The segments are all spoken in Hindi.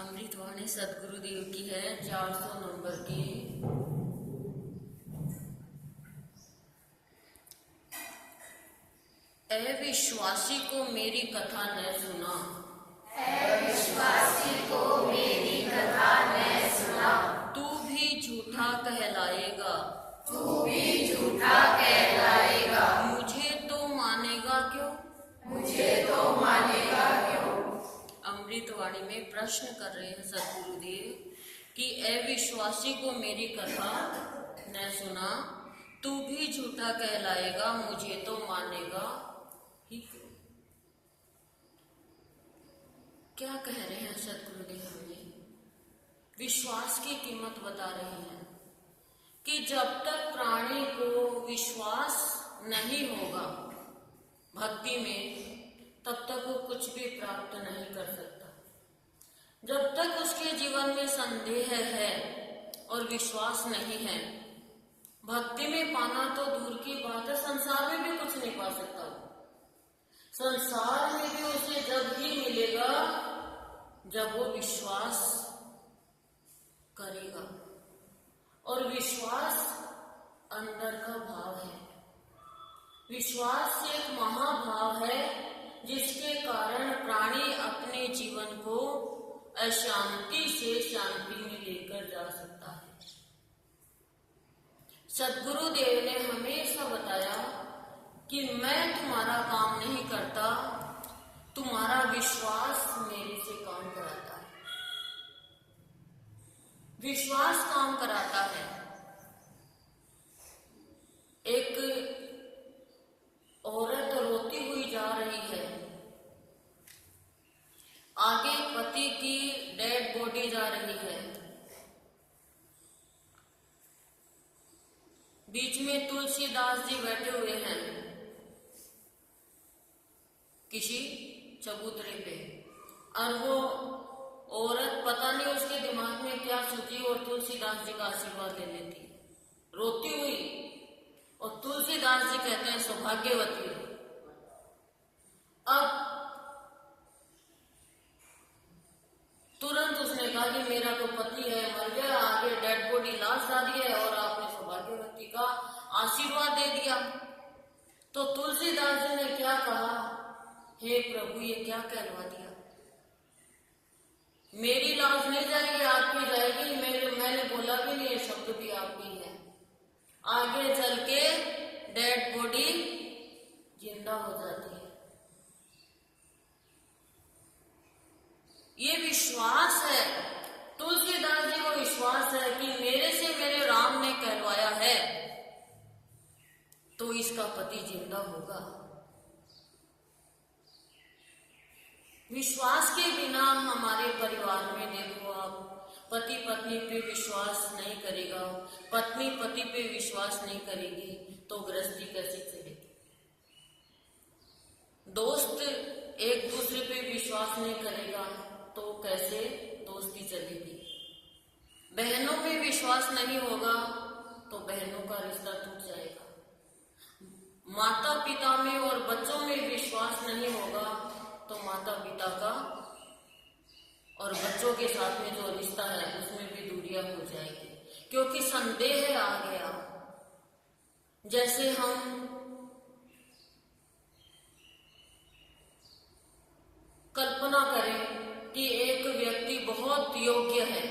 अमृतवाणी सदगुरुदेव की है 400 नंबर की। अविश्वासी को मेरी कथा न सुना, अविश्वासी को मेरी कथा न सुना, तू भी झूठा कहलाएगा, तू भी झूठा कहलाएगा। मुझे तो मानेगा क्यों, मुझे तो मानेगा क्यों। अमृतवाणी में प्रश्न कर रहे हैं सदगुरुदेव कि अविश्वासी को मेरी कथा न सुना, तू भी झूठा कहलाएगा, मुझे तो मानेगा ही क्यों। क्या कह रहे हैं सदगुरुदेव हमें? विश्वास की कीमत बता रहे हैं कि जब तक प्राणी को विश्वास नहीं होगा भक्ति में, तब तक वो कुछ भी प्राप्त नहीं कर सकता। जब तक उसके जीवन में संदेह है और विश्वास नहीं है, भक्ति में पाना तो दूर की बात है, संसार में भी कुछ नहीं पा सकता। संसार में भी उसे जब ही मिलेगा जब वो विश्वास करेगा, और विश्वास अंदर का भाव है। विश्वास एक महाभाव है जिसके कारण प्राणी अपने जीवन को अशांति से शांति में लेकर जा सकता है। सदगुरुदेव ने हमेशा बताया कि मैं तुम्हारा काम नहीं करता, तुम्हारा विश्वास मेरे से काम कराता है। विश्वास काम कराता है। एक औरत रोती हुई जा रही है, आगे पति की डेड बॉडी जा रही है, बीच में तुलसीदास जी बैठे हुए हैं किसी चबूतरे पे, और वो औरत पता नहीं उसके दिमाग में क्या सोची और तुलसीदास जी का आशीर्वाद ले लेती, रोती हुई। और तुलसीदास जी कहते हैं सौभाग्यवती। अब तुरंत उसने कहा कि मेरा तो पति है, मर गया, आगे डेड बॉडी लाश आ रही है और आपने सौभाग्यवती का आशीर्वाद दे दिया। तो तुलसीदास जी ने क्या कहा, हे प्रभु ये क्या कहलवा दिया, मेरी लाश नहीं जाएगी, आपकी जाएगी। मैंने बोला भी नहीं, ये शब्द भी आपकी है। आगे चल के डेड बॉडी जिंदा हो जाती है। ये विश्वास है, तुलसीदास जी को विश्वास है कि मेरे से मेरे राम ने कहलवाया है तो इसका पति जिंदा होगा। विश्वास के बिना हमारे परिवार में देखो आप, पति पत्नी पे विश्वास नहीं करेगा, पत्नी पति पे विश्वास नहीं करेगी तो गृहस्थी कैसे चलेगी। दोस्त एक दूसरे पे विश्वास नहीं करेगा तो कैसे दोस्ती चलेगी। बहनों में विश्वास नहीं होगा तो बहनों का रिश्ता टूट जाएगा। माता पिता में और बच्चों में विश्वास नहीं होगा तो माता पिता का और बच्चों के साथ में जो रिश्ता है उसमें भी दूरियां हो जाएगी, क्योंकि संदेह आ गया। जैसे हम कल्पना करें कि एक व्यक्ति बहुत योग्य है,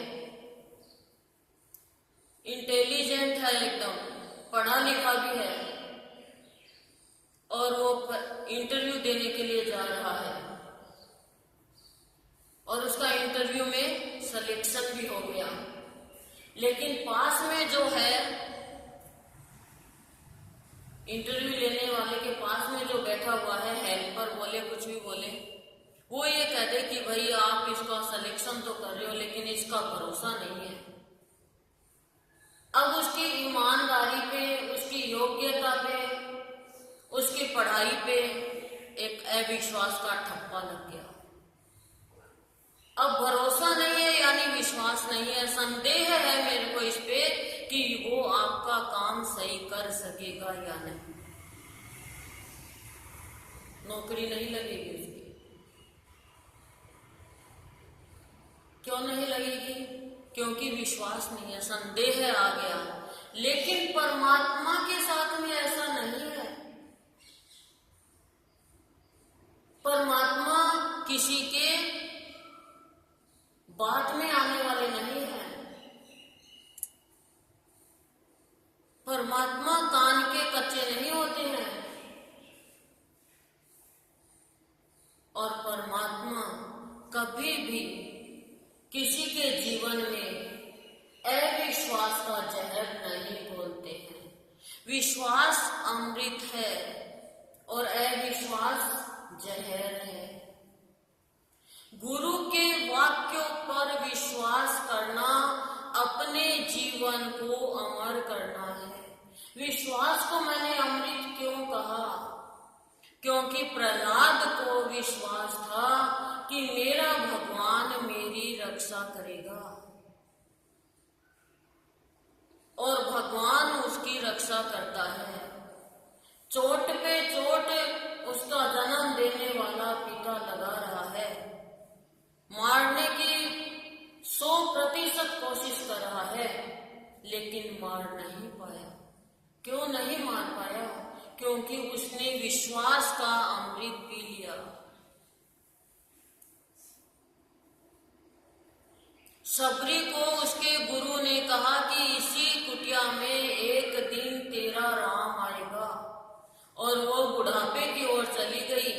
इंटेलिजेंट है, एकदम पढ़ा लिखा भी है, और वो इंटरव्यू देने के लिए जा रहा है और उसका इंटरव्यू में सिलेक्शन भी हो गया। लेकिन पास में जो है, इंटरव्यू लेने वाले के पास में जो बैठा हुआ है, हेल्पर बोले कुछ भी बोले, वो ये कह दे कि भाई आप इसका सिलेक्शन तो कर रहे हो लेकिन इसका भरोसा नहीं है। अब उसकी ईमानदारी पे, उसकी योग्यता पे, उसकी पढ़ाई पे एक अविश्वास का ठप्पा लग गया। अब भरोसा नहीं है यानी विश्वास नहीं है, संदेह है मेरे को इस पे कि वो आपका काम सही कर सकेगा या नहीं। नौकरी नहीं लगेगी उसकी। क्यों नहीं लगेगी? क्योंकि विश्वास नहीं है, संदेह आ गया। लेकिन परमात्मा के साथ में ऐसा नहीं है। परमात्मा किसी के बात में आने वाले नहीं है। परमात्मा कान के कच्चे नहीं होते हैं। और परमात्मा कभी भी किसी के जीवन में अविश्वास का जहर नहीं घोलते हैं। विश्वास अमृत है और अविश्वास जहर है। गुरु के वाक्यों पर विश्वास करना अपने जीवन को अमर करना है। विश्वास को मैंने अमृत क्यों कहा? क्योंकि प्रहलाद को विश्वास था कि मेरा भगवान मेरी रक्षा करेगा और भगवान उसकी रक्षा करता है। चोट पे चोट उसका जन्म देने वाला पिता लगा रहा है, मारने की 100% कोशिश कर रहा है, लेकिन मार नहीं पाया। क्यों नहीं मार पाया? क्योंकि उसने विश्वास का अमृत पी लिया। सबरी को उसके गुरु ने कहा कि इसी कुटिया में एक दिन तेरा राम आएगा, और वो बुढ़ापे की ओर चली गई।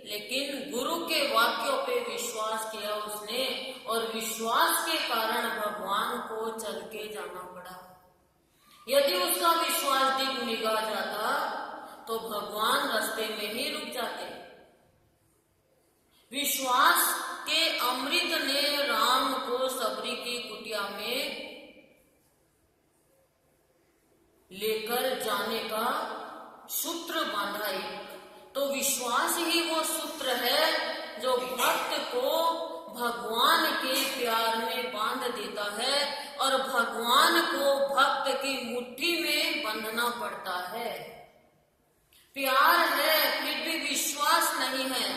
लेकिन गुरु के वाक्यों पे विश्वास किया उसने, और विश्वास के कारण भगवान को चल के जाना पड़ा। यदि उसका विश्वास डिगमिगा जाता तो भगवान रास्ते में ही रुक जाते। विश्वास के अमृत ने राम को सबरी की कुटिया में लेकर जाने का सूत्र बांधा। तो विश्वास ही वो सूत्र है जो भक्त को भगवान के प्यार में बांध देता है, और भगवान को भक्त की मुट्ठी में बंधना पड़ता है। प्यार है फिर भी विश्वास नहीं है,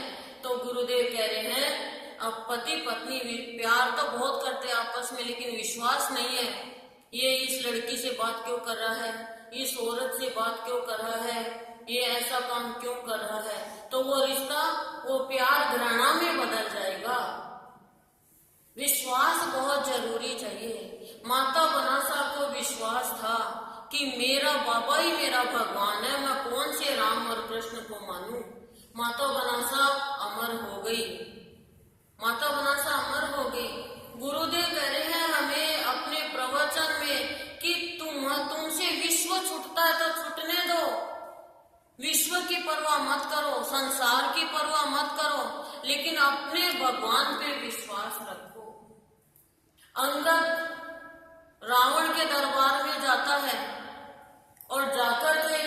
तो गुरुदेव कह रहे हैं अब पति पत्नी प्यार तो बहुत करते हैं आपस में, लेकिन विश्वास नहीं है। ये इस लड़की से बात क्यों कर रहा है, इस औरत से बात क्यों कर रहा है, ये ऐसा काम क्यों कर रहा है, तो वो रिश्ता, वो प्यार घृणा में बदल जाएगा। विश्वास बहुत जरूरी चाहिए। माता बनासा को विश्वास था कि मेरा बाबा ही मेरा भगवान है, मैं कौन से राम और कृष्ण को मानूं। माता बनासा अमर हो गई, माता बनासा अमर हो गई। गुरुदेव कह रहे हैं हमें अपने प्रवचन में कि तुमसे विश्व छूटता है तो छूटने दो, विश्व की परवाह मत करो, संसार की परवाह मत करो, लेकिन अपने भगवान पे विश्वास रखो। अंगद रावण के दरबार में जाता है और जाकर के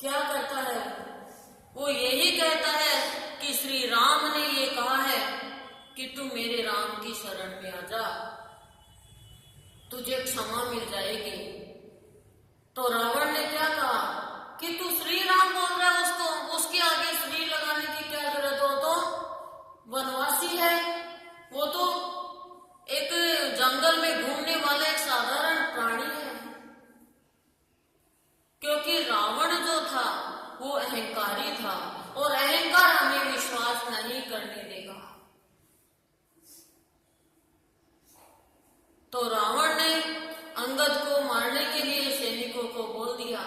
क्या करता है? वो यही कहता है कि श्री राम ने ये कहा है कि तू मेरे राम की शरण में आ जा, तुझे क्षमा मिल जाएगी। तो रावण ने क्या कहा कि तू श्री राम बोल रहा है, उसके आगे श्री लगाने की क्या जरूरत हो, तो वनवासी है, वो तो एक जंगल में घूमने वाला एक साधारण प्राणी है। क्योंकि रावण जो था वो अहंकारी था, और अहंकार हमें विश्वास नहीं करने देगा। तो रावण ने अंगद को मारने के लिए सैनिकों को बोल दिया,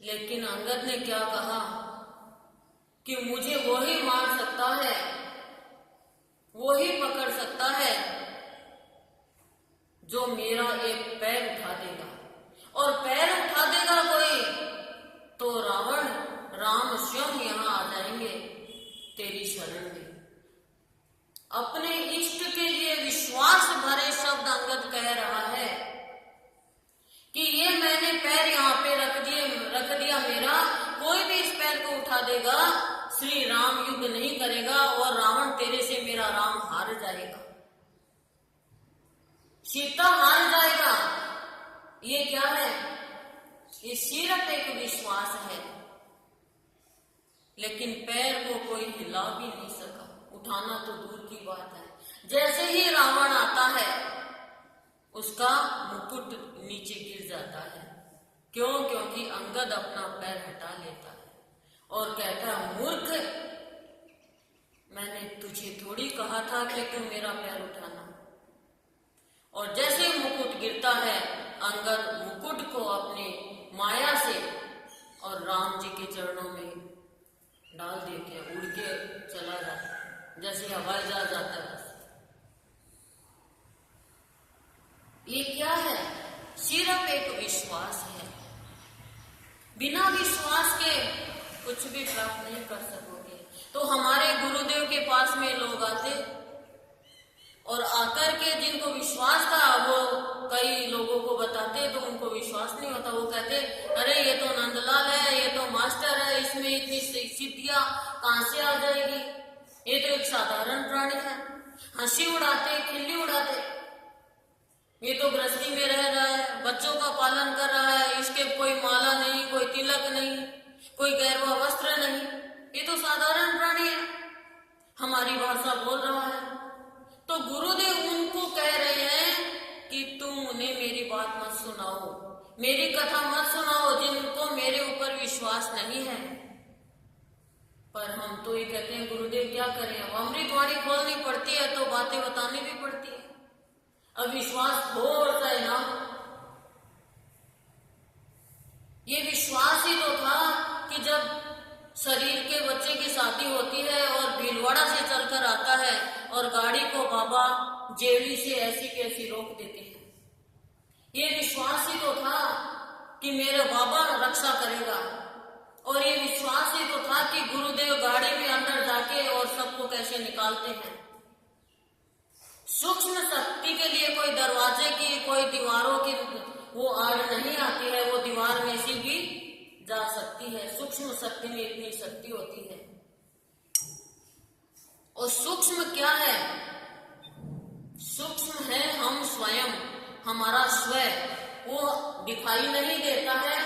लेकिन अंगद ने क्या कहा कि मुझे वो ही मार सकता है, वो ही पकड़ सकता है जो मेरा एक पैर उठा देगा, और पैर उठा देगा कोई तो राम स्वयं यहां आ जाएंगे तेरी शरण में। अपने इष्ट के लिए विश्वास भरे शब्द अंगद कह रहा है कि ये मैंने पैर यहाँ पे रख दिया मेरा, कोई भी इस पैर को उठा देगा, श्री राम युद्ध नहीं करेगा और रावण तेरे से मेरा राम हार जाएगा, सीता हार जाएगा। ये क्या है? ये सिर्फ एक विश्वास है, लेकिन पैर को कोई हिला भी नहीं सका, उठाना तो दूर की बात है। जैसे ही रावण आता है उसका मुकुट नीचे गिर जाता है। क्यों? क्योंकि अंगद अपना पैर हटा लेता है और कहता है, मूर्ख, मैंने तुझे थोड़ी कहा था कि तू मेरा पैर उठाना। और जैसे मुकुट गिरता है, अंगद मुकुट को अपनी माया से और राम जी के चरणों में डाल देके उड़ के चला जाता है, जैसे हवाई जहाज जाता है। ये क्या है? सिर्फ एक विश्वास है। बिना विश्वास के कुछ भी प्राप्त नहीं कर सकोगे। तो हमारे गुरुदेव के पास में लोग आते और आकर के जिनको विश्वास था वो कई लोगों को बताते तो उनको विश्वास नहीं होता। वो कहते, अरे ये तो नंदलाल है, ये तो मास्टर है, इसमें इतनी सिद्धियां कहां से आ जाएगी, ये तो एक साधारण प्राणी है। हंसी उड़ाते, खिल्ली उड़ाते, ये तो गृहस्थी में रह रहा है, बच्चों का पालन कर रहा है, इसके कोई माला नहीं, कोई तिलक नहीं, कोई गैरवा वस्त्र नहीं, ये तो साधारण प्राणी है, हमारी भाषा बोल रहा है। तो गुरुदेव उनको कह रहे हैं कि तुम उन्हें मेरी बात मत सुनाओ, मेरी कथा मत सुनाओ, जिनको मेरे ऊपर विश्वास नहीं है। पर हम तो ये कहते हैं, गुरुदेव क्या करें, अब अमृतवाणी खोलनी पड़ती है तो बातें बतानी भी पड़ती है। अब विश्वास थोड़ा सा ना, ये विश्वास ही तो था कि जब शरीर के बच्चे की शादी होती है और भीलवाड़ा से चलकर आता है और गाड़ी को बाबा जेवली से ऐसी कैसी रोक देते हैं। ये विश्वास ही तो था कि मेरे बाबा रक्षा करेगा। और ये विश्वास ही तो था कि गुरुदेव गाड़ी में अंदर जाके और सबको कैसे निकालते हैं। सूक्ष्म शक्ति के लिए कोई दरवाजे की, कोई दीवारों की वो आड़ नहीं आती है, वो दीवार में से भी जा सकती है। सूक्ष्म शक्ति में इतनी शक्ति होती है। और सूक्ष्म क्या है? सूक्ष्म है हम स्वयं, हमारा स्व। वो दिखाई नहीं देता है,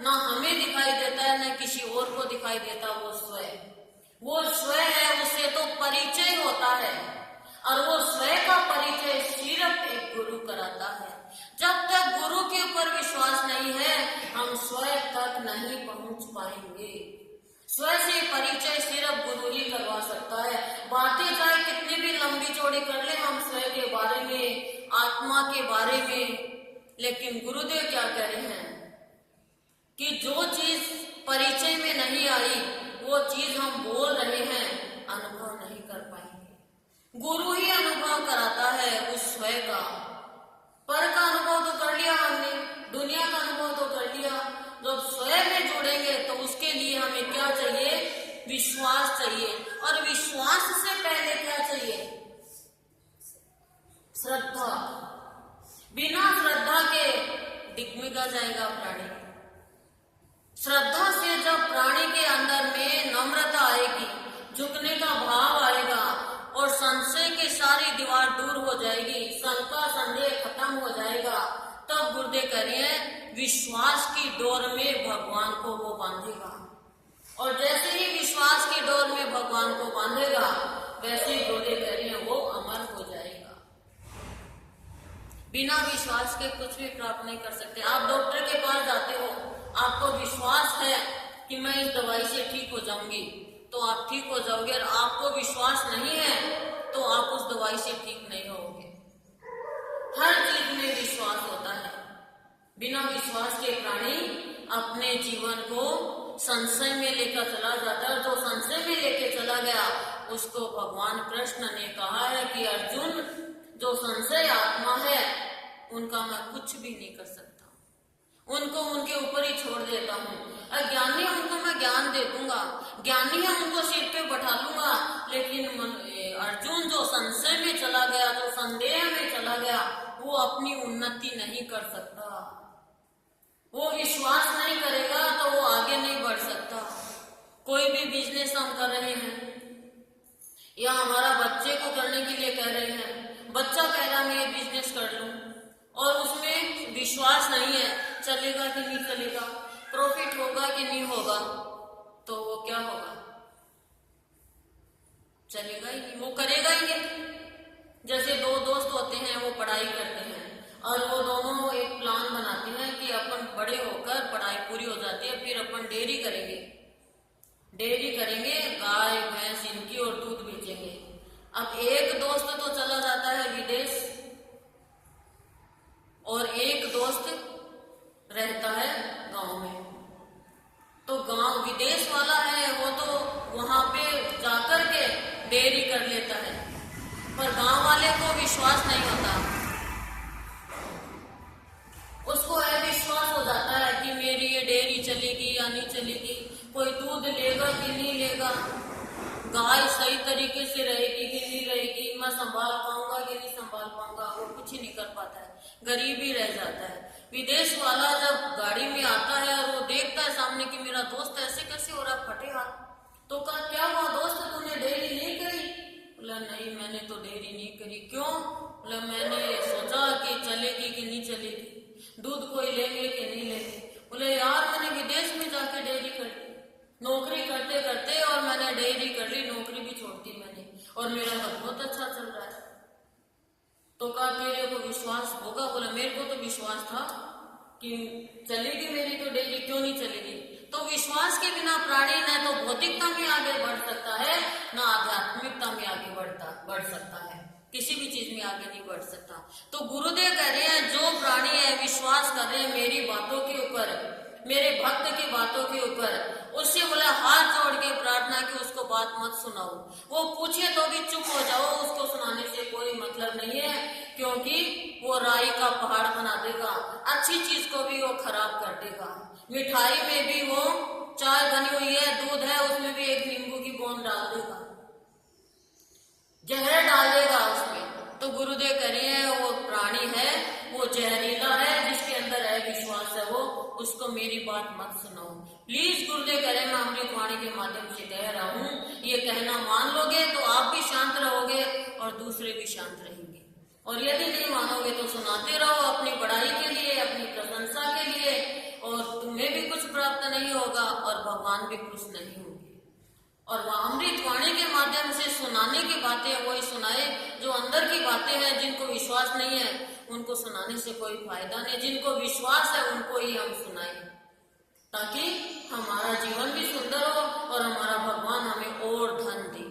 ना हमें दिखाई देता है, ना किसी और को दिखाई देता। वो स्व है, उससे तो परिचय होता है। और वो स्व का परिचय सिर्फ एक गुरु कराता है। जब तक गुरु के ऊपर विश्वास नहीं है, हम स्व तक नहीं पहुंच पाएंगे। स्व से परिचय सिर्फ गुरु ही करवा सकता है। बातें चाहे कितनी भी लंबी चौड़ी कर ले हम स्व के बारे में, आत्मा के बारे में, लेकिन गुरुदेव क्या कह रहे हैं कि जो चीज परिचय में नहीं आई, वो चीज हम बोल रहे हैं, अनुभव नहीं कर पाएंगे। गुरु ही अनुभव कराता है उस स्व का। पर का अनुभव तो कर लिया हमने, दुनिया का अनुभव तो कर लिया। जब स्व में जुड़ेंगे तो उसके लिए हमें क्या चाहिए? विश्वास चाहिए। और विश्वास से पहले क्या चाहिए? श्रद्धा। बिना श्रद्धा के डिगमिगा जाएगा प्राणी। श्रद्धा से जब प्राणी के अंदर में नम्रता आएगी, झुकने का भाव आएगा और संशय की सारी दीवार दूर हो जाएगी, शंका संदेह खत्म हो जाएगा, तब गुरुदेव कह रहे हैं विश्वास की डोर में भगवान को वो बांधेगा। और जैसे ही विश्वास की डोर में भगवान को बांधेगा, वैसे ही गुरुदेव कह रहे हैं वो अमर हो जाएगा। बिना विश्वास के कुछ भी प्राप्त नहीं कर सकते। आप डॉक्टर के पास जाते हो, आपको विश्वास है कि मैं इस दवाई से ठीक हो जाऊंगी, तो आप ठीक हो जाओगे। और आपको विश्वास नहीं है तो आप उस दवाई से ठीक नहीं होगे। हर चीज में विश्वास होता है। बिना विश्वास के प्राणी अपने जीवन को संशय में लेकर चला जाता है। जो संशय में लेके चला गया उसको भगवान कृष्ण ने कहा है कि अर्जुन, जो संशय आत्मा है उनका मैं कुछ भी नहीं कर सकता, उनको उनके ऊपर ही छोड़ देता हूँ। अज्ञानी है उनको मैं ज्ञान दे दूंगा, ज्ञानी है उनको सिर पे बैठा लूंगा। लेकिन अर्जुन जो संशय में चला गया, जो संदेह में चला गया, वो अपनी उन्नति नहीं कर सकता। वो विश्वास नहीं करेगा तो वो आगे नहीं बढ़ सकता। कोई भी बिजनेस हम कर रहे हैं या हमारा बच्चे को करने के लिए कह रहे हैं, बच्चा कह रहा मैं ये बिजनेस कर लूं और उसमें विश्वास नहीं है, चलेगा कि नहीं चलेगा, प्रॉफिट होगा कि नहीं होगा, तो वो क्या होगा? चलेगा ही नहीं, वो करेगा ही नहीं। जैसे दो दोस्त होते हैं, वो पढ़ाई करते हैं और वो दोनों एक प्लान बनाते हैं कि अपन बड़े होकर पढ़ाई पूरी हो जाती है फिर अपन डेयरी करेंगे, गाय भैंस इनकी और दूध बेचेंगे। अब एक दोस्त तो चला जाता है विदेश और एक दोस्त रहता है गांव में। तो गांव विदेश वाला है वो तो वहां पे जाकर के डेयरी कर लेता है, पर गांव वाले को विश्वास नहीं होता, उसको अविश्वास हो जाता है कि मेरी ये डेयरी चलेगी या नहीं चलेगी, कोई दूध लेगा कि नहीं लेगा, गाय सही तरीके से रहेगी कि नहीं रहेगी, मैं संभाल पाऊंगा कि नहीं संभाल पाऊंगा, वो कुछ ही नहीं कर पाता है, गरीब ही रह जाता है। विदेश वाला जब गाड़ी में आता है और वो देखता है सामने कि मेरा दोस्त ऐसे कैसे हो रहा, फटे हाथ, तो कहा क्या हुआ दोस्त, तूने डेयरी नहीं करी? बोला नहीं मैंने तो डेयरी नहीं करी। क्यों? बोला मैंने सोचा कि चलेगी कि नहीं चलेगी, दूध कोई लेंगे कि नहीं लेंगे। बोले यार मैंने विदेश में जाके डेयरी कर ली, नौकरी करते करते और मैंने डेयरी कर ली, नौकरी भी छोड़ दी मैंने और मेरा तो बहुत अच्छा चल रहा है। तो कहा तेरे को विश्वास होगा? बोला मेरे को तो विश्वास था कि चलेगी मेरी तो डेयरी, क्यों नहीं चलेगी। तो विश्वास के बिना प्राणी न तो भौतिकता में आगे बढ़ सकता है न आध्यात्मिकता में आगे बढ़ सकता है, किसी भी चीज में आगे नहीं बढ़ सकता। तो गुरुदेव कह रहे हैं जो प्राणी है विश्वास कर रहे हैं मेरी बातों के ऊपर, मेरे भक्त की बातों के ऊपर, उससे बोला हाथ जोड़ के प्रार्थना की उसको बात मत सुनाओ, वो पूछे तो भी चुप हो जाओ, उसको सुनाने से कोई मतलब नहीं है, क्योंकि वो राई का पहाड़ बना देगा, अच्छी चीज को भी वो खराब कर देगा। मिठाई में भी वो चाय बनी हुई है, दूध है, उसमें भी एक नींबू की बूंद डाल देगा, जहर डाल देगा उसमें। तो गुरुदेव कह रहे हैं वो प्राणी है वो जहरीला है, जिसके अंदर है विश्वास है वो, उसको मेरी बात मत सुनाओ प्लीज। गुरुदेव कह रहे हैं मैं अमृतवाणी के माध्यम से कह रहा हूँ, ये कहना मान लोगे तो आप भी शांत रहोगे और दूसरे भी शांत रहेंगे, और यदि नहीं मानोगे तो सुनाते रहो अपनी पढ़ाई के लिए, अपनी प्रशंसा के लिए, और तुम्हें भी कुछ प्राप्त नहीं होगा और भगवान भी खुश नहीं होंगे। और वह अमृतवाणी के माध्यम से सुनाने की बातें वही सुनाए, जो अंदर की बातें हैं, जिनको विश्वास नहीं है उनको सुनाने से कोई फायदा नहीं, जिनको विश्वास है उनको ही हम सुनाए, ताकि हमारा जीवन भी सुंदर हो और हमारा भगवान हमें और धन दे।